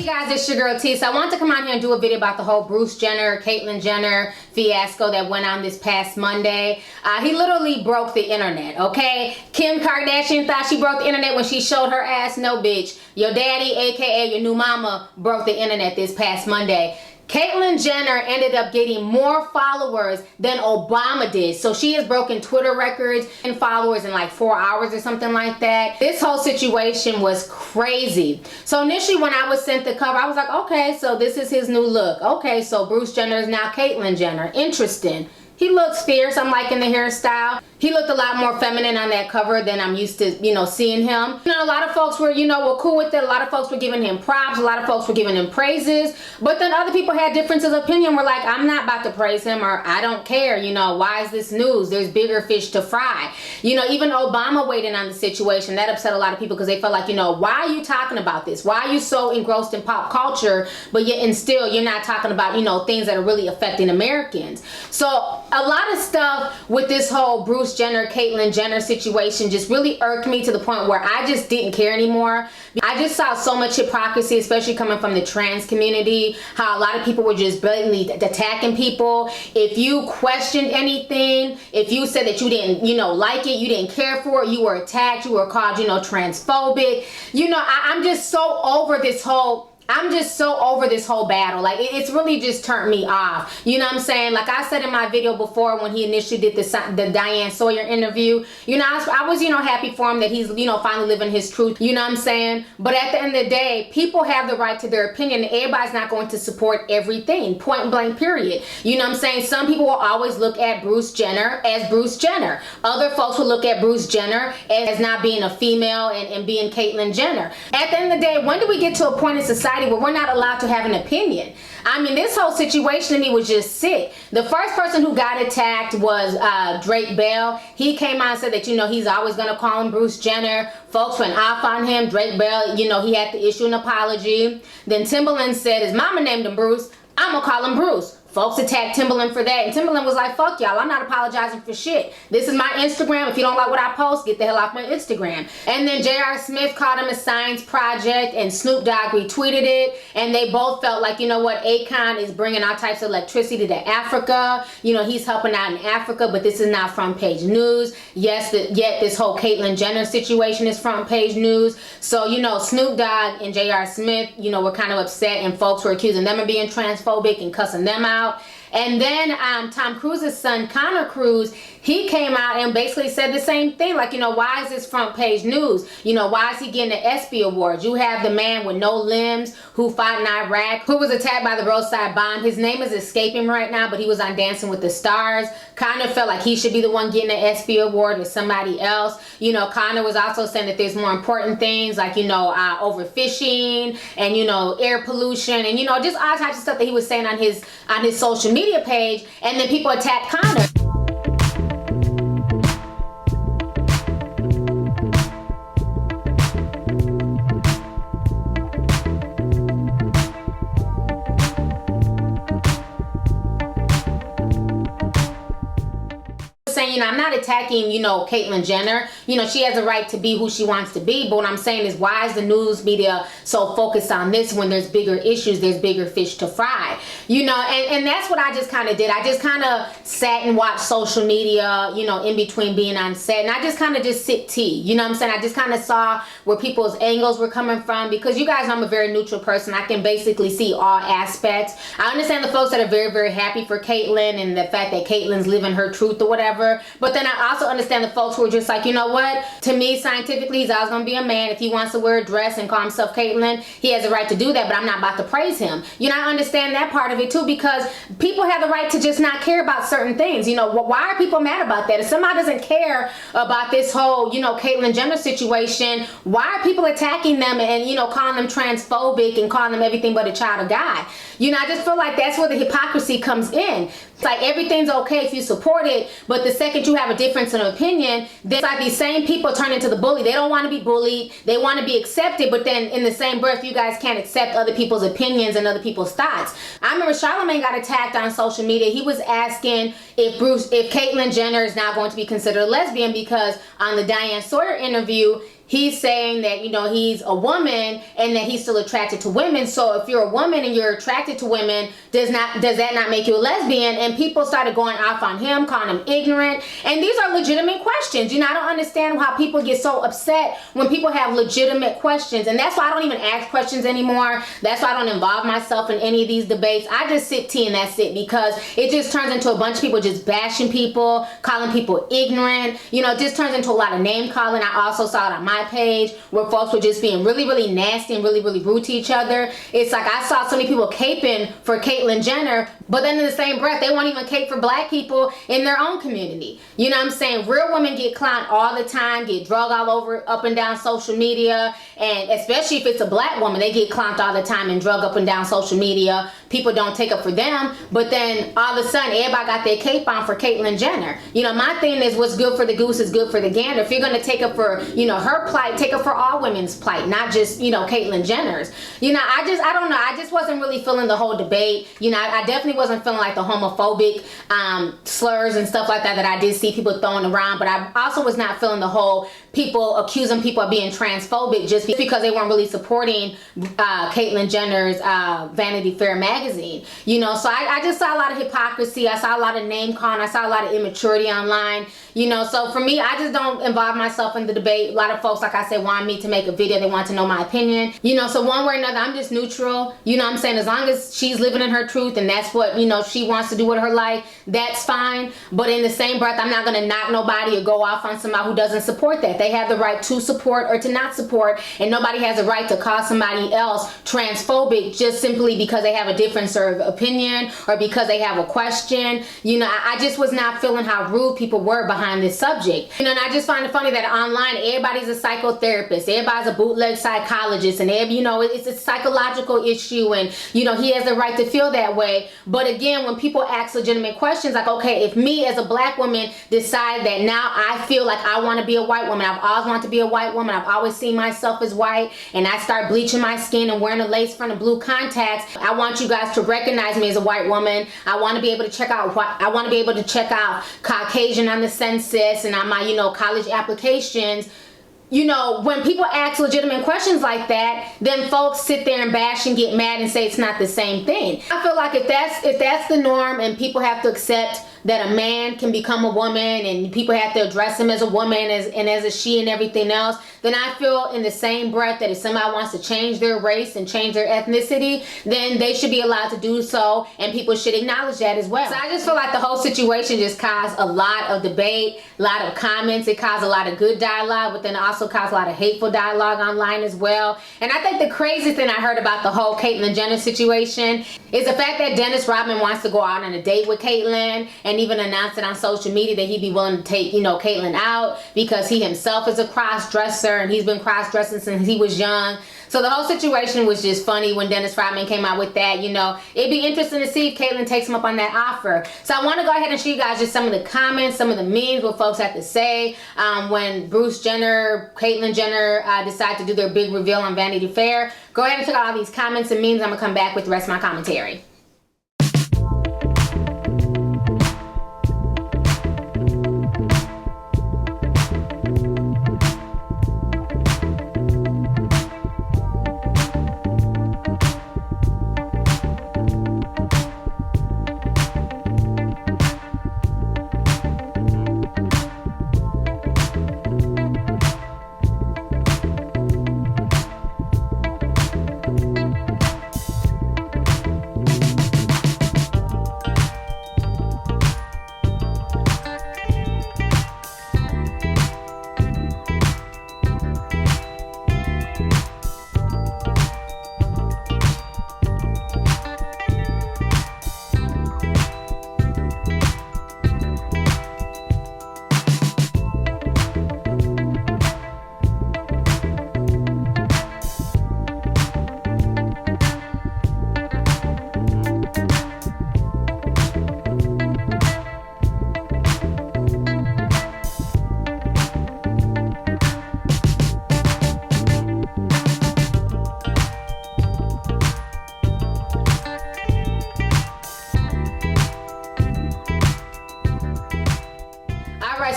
Hey guys, it's your girl T. So I want to come out here and do a video about the whole Bruce Jenner, Caitlyn Jenner fiasco that went on this past Monday. He literally broke the internet, okay? Kim Kardashian thought she broke the internet when she showed her ass. No, bitch. Your daddy, aka your new mama, broke the internet this past Monday. Caitlyn Jenner ended up getting more followers than Obama did. So she has broken Twitter records and followers in like 4 hours or something like that. This whole situation was crazy. So initially when I was sent the cover, I was like, okay, so this is his new look. Okay, so Bruce Jenner is now Caitlyn Jenner. Interesting. He looks fierce. I'm liking the hairstyle. He looked a lot more feminine on that cover than I'm used to, seeing him. A lot of folks were, were cool with it. A lot of folks were giving him props. A lot of folks were giving him praises. But then other people had differences of opinion. Were like, I'm not about to praise him, or I don't care. Why is this news? There's bigger fish to fry. Even Obama weighed in on the situation. That upset a lot of people because they felt like, why are you talking about this? Why are you so engrossed in pop culture, but yet and still you're not talking about, things that are really affecting Americans? So a lot of stuff with this whole Bruce Jenner, Caitlyn Jenner situation just really irked me to the point where I just didn't care anymore. I just saw so much hypocrisy, especially coming from the trans community, how a lot of people were just blatantly attacking people. If you questioned anything, if you said that you didn't, like it, you didn't care for it, you were attacked, you were called, transphobic. I'm just so over this whole battle. Like, it's really just turned me off. You know what I'm saying? Like I said in my video before when he initially did the Diane Sawyer interview, I was happy for him that he's, finally living his truth. You know what I'm saying? But at the end of the day, people have the right to their opinion. Everybody's not going to support everything. Point blank, period. You know what I'm saying? Some people will always look at Bruce Jenner as Bruce Jenner. Other folks will look at Bruce Jenner as not being a female and being Caitlyn Jenner. At the end of the day, when do we get to a point in society where we're not allowed to have an opinion? I mean, this whole situation to me was just sick. The first person who got attacked was Drake Bell. He came out and said that, he's always going to call him Bruce Jenner. Folks went off on him. Drake Bell, he had to issue an apology. Then Timbaland said his mama named him Bruce. I'm going to call him Bruce. Folks attacked Timbaland for that, and Timbaland was like, fuck y'all, I'm not apologizing for shit. This is my Instagram. If you don't like what I post, get the hell off my Instagram. And then J.R. Smith called him a science project, and Snoop Dogg retweeted it, and they both felt like, Akon is bringing all types of electricity to Africa. He's helping out in Africa, but this is not front page news. Yes, yet this whole Caitlyn Jenner situation is front page news. So, Snoop Dogg and J.R. Smith, were kind of upset, and folks were accusing them of being transphobic and cussing them out. And then Tom Cruise's son, Connor Cruz, he came out and basically said the same thing. Like, why is this front page news? Why is he getting the ESPY Award? You have the man with no limbs who fought in Iraq, who was attacked by the roadside bomb. His name is escaping right now, but he was on Dancing with the Stars. Connor felt like he should be the one getting the ESPY Award or somebody else. Connor was also saying that there's more important things like, overfishing and, air pollution and, just all types of stuff that he was saying on his social media page. And then people attacked Connor. Saying, I'm not attacking, Caitlyn Jenner. She has a right to be who she wants to be. But what I'm saying is, why is the news media so focused on this when there's bigger issues, there's bigger fish to fry? And that's what I just kind of did. I just kind of sat and watched social media, in between being on set. And I just kind of just sipped tea. You know what I'm saying? I just kind of saw where people's angles were coming from. Because you guys know I'm a very neutral person. I can basically see all aspects. I understand the folks that are very, very happy for Caitlyn and the fact that Caitlyn's living her truth or whatever. But then I also understand the folks who are just like, what? To me, scientifically, he's always going to be a man. If he wants to wear a dress and call himself Caitlyn, he has a right to do that, but I'm not about to praise him. I understand that part of it too, because people have the right to just not care about certain things. Why are people mad about that? If somebody doesn't care about this whole, Caitlyn Jenner situation, why are people attacking them and, calling them transphobic and calling them everything but a child of God? I just feel like that's where the hypocrisy comes in. It's like everything's okay if you support it, but the second you have a difference in opinion, then it's like these same people turn into the bully. They don't want to be bullied. They want to be accepted, but then in the same breath, you guys can't accept other people's opinions and other people's thoughts. I remember Charlamagne got attacked on social media. He was asking if Caitlyn Jenner is now going to be considered a lesbian because on the Diane Sawyer interview, he's saying that, you know, he's a woman and that he's still attracted to women. So if you're a woman and you're attracted to women, does that not make you a lesbian? And people started going off on him, calling him ignorant. And these are legitimate questions. You know, I don't understand how people get so upset when people have legitimate questions. And that's why I don't even ask questions anymore. That's why I don't involve myself in any of these debates. I just sip tea and that's it, because it just turns into a bunch of people just bashing people, calling people ignorant. You know, it just turns into a lot of name calling. I also saw it on my page where folks were just being really, really nasty and really, really rude to each other. It's like I saw so many people caping for Caitlyn Jenner, but then in the same breath, they won't even cape for black people in their own community. You know what I'm saying? Real women get clowned all the time, get drugged all over, up and down social media, and especially if it's a black woman, they get clowned all the time and drugged up and down social media. People don't take up for them, but then all of a sudden, everybody got their cape on for Caitlyn Jenner. You know, my thing is what's good for the goose is good for the gander. If you're going to take up for, you know, her plight, take up for all women's plight, not just, you know, Caitlyn Jenner's. You know, I don't know. I just wasn't really feeling the whole debate. You know, I definitely wasn't feeling like the homophobic slurs and stuff like that I did see people throwing around, but I also was not feeling the whole people accusing people of being transphobic just because they weren't really supporting Caitlyn Jenner's Vanity Fair magazine. You know, so I just saw a lot of hypocrisy. I saw a lot of name calling. I saw a lot of immaturity online. You know, so for me, I just don't involve myself in the debate. A lot of folks, like I said, want me to make a video. They want to know my opinion. You know, so one way or another, I'm just neutral. You know what I'm saying? As long as she's living in her truth and that's what, you know, she wants to do with her life, that's fine. But in the same breath, I'm not going to knock nobody or go off on somebody who doesn't support that. They have the right to support or to not support, and nobody has a right to call somebody else transphobic just simply because they have a different sort of opinion or because they have a question. You know, I just was not feeling how rude people were behind this subject. You know, and I just find it funny that online everybody's a psychotherapist, everybody's a bootleg psychologist, and you know, it's a psychological issue, and you know, he has the right to feel that way. But again, when people ask legitimate questions like, okay, if me as a black woman decide that now I feel like I want to be a white woman, I've always wanted to be a white woman, I've always seen myself as white, and I start bleaching my skin and wearing a lace front and blue contacts, I want you guys to recognize me as a white woman. I want to be able to check out Caucasian on the census and on my, you know, college applications. You know, when people ask legitimate questions like that, then folks sit there and bash and get mad and say it's not the same thing. I feel like if that's the norm and people have to accept that a man can become a woman and people have to address him as a woman and as a she and everything else, then I feel in the same breath that if somebody wants to change their race and change their ethnicity, then they should be allowed to do so, and people should acknowledge that as well. So I just feel like the whole situation just caused a lot of debate, a lot of comments. It caused a lot of good dialogue, but then it also caused a lot of hateful dialogue online as well. And I think the craziest thing I heard about the whole Caitlyn Jenner situation is the fact that Dennis Rodman wants to go out on a date with Caitlyn and even announced it on social media that he'd be willing to take, you know, Caitlyn out because he himself is a cross-dresser and he's been cross-dressing since he was young. So the whole situation was just funny when Dennis Rodman came out with that. You know, it'd be interesting to see if Caitlyn takes him up on that offer. So I want to go ahead and show you guys just some of the comments, some of the memes, what folks have to say when Bruce Jenner, Caitlyn Jenner decide to do their big reveal on Vanity Fair. Go ahead and check out all these comments and memes. I'm going to come back with the rest of my commentary.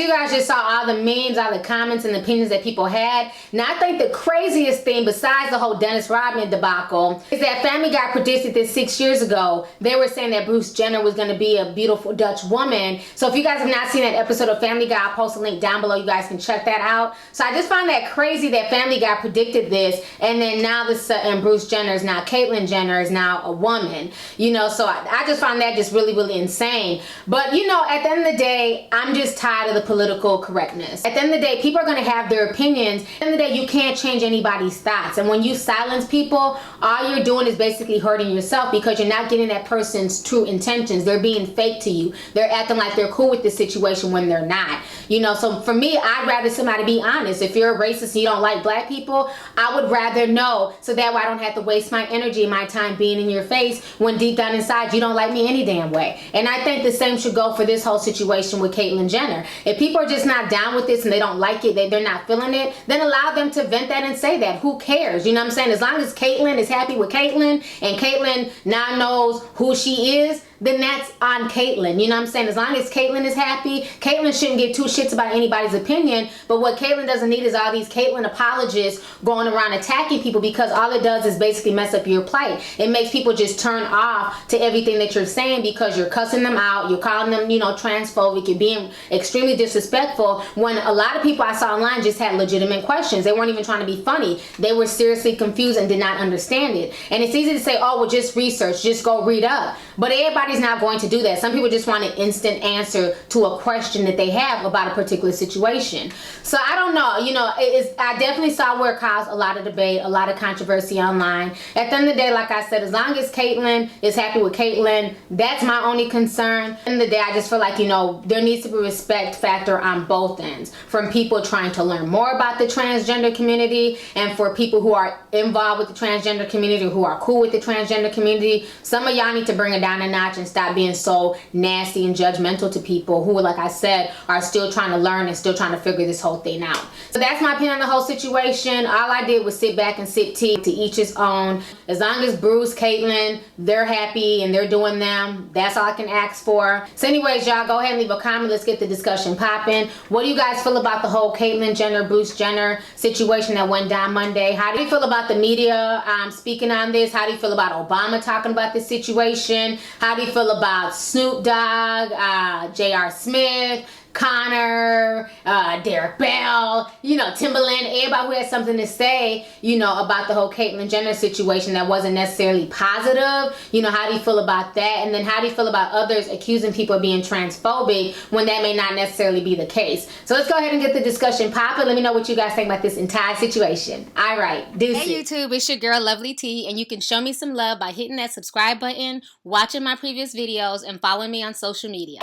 you guys just saw all the memes, all the comments and opinions that people had. Now I think the craziest thing besides the whole Dennis Rodman debacle is that Family Guy predicted this 6 years ago. They were saying that Bruce Jenner was going to be a beautiful Dutch woman. So if you guys have not seen that episode of Family Guy, I'll post a link down below. You guys can check that out. So I just find that crazy that Family Guy predicted this, and then now and Bruce Jenner is now, Caitlyn Jenner is now a woman. You know, so I just find that just really, really insane. But you know, at the end of the day, I'm just tired of the political correctness. At the end of the day, people are going to have their opinions. At the end of the day, you can't change anybody's thoughts. And when you silence people, all you're doing is basically hurting yourself, because you're not getting that person's true intentions. They're being fake to you. They're acting like they're cool with the situation when they're not. You know, so for me, I'd rather somebody be honest. If you're a racist and you don't like black people, I would rather know, so that way I don't have to waste my energy and my time being in your face when deep down inside you don't like me any damn way. And I think the same should go for this whole situation with Caitlyn Jenner. If people are just not down with this and they don't like it, they're not feeling it, then allow them to vent that and say that. Who cares? You know what I'm saying? As long as Caitlyn is happy with Caitlyn and Caitlyn now knows who she is, then that's on Caitlyn. You know what I'm saying? As long as Caitlyn is happy, Caitlyn shouldn't give two shits about anybody's opinion. But what Caitlyn doesn't need is all these Caitlyn apologists going around attacking people, because all it does is basically mess up your plight. It makes people just turn off to everything that you're saying, because you're cussing them out, you're calling them, you know, transphobic, you're being extremely disrespectful, when a lot of people I saw online just had legitimate questions. They weren't even trying to be funny. They were seriously confused and did not understand it. And it's easy to say, oh, well, just research, just go read up. But everybody's not going to do that. Some people just want an instant answer to a question that they have about a particular situation. So I don't know, you know, I definitely saw where it caused a lot of debate, a lot of controversy online. At the end of the day, like I said, as long as Caitlyn is happy with Caitlyn, that's my only concern. At the end of the day, I just feel like, you know, there needs to be respect factor on both ends, from people trying to learn more about the transgender community, and for people who are involved with the transgender community, who are cool with the transgender community. Some of y'all need to bring it down a notch and stop being so nasty and judgmental to people who, like I said, are still trying to learn and still trying to figure this whole thing out. So that's my opinion on the whole situation. All I did was sit back and sip tea, to each his own. As long as Bruce, Caitlyn, they're happy and they're doing them, that's all I can ask for. So anyways, y'all, go ahead and leave a comment. Let's get the discussion popping. What do you guys feel about the whole Caitlyn Jenner, Bruce Jenner situation that went down Monday? How do you feel about the media speaking on this? How do you feel about Obama talking about this situation? How do you feel about Snoop Dogg, J.R. Smith, Connor, Derek Bell, you know, Timberland, everybody who has something to say, you know, about the whole Caitlyn Jenner situation that wasn't necessarily positive? You know, how do you feel about that? And then how do you feel about others accusing people of being transphobic when that may not necessarily be the case? So let's go ahead and get the discussion popping. Let me know what you guys think about this entire situation. All right, deuces. Hey YouTube, it's your girl Lovelyti, and you can show me some love by hitting that subscribe button, watching my previous videos, and following me on social media.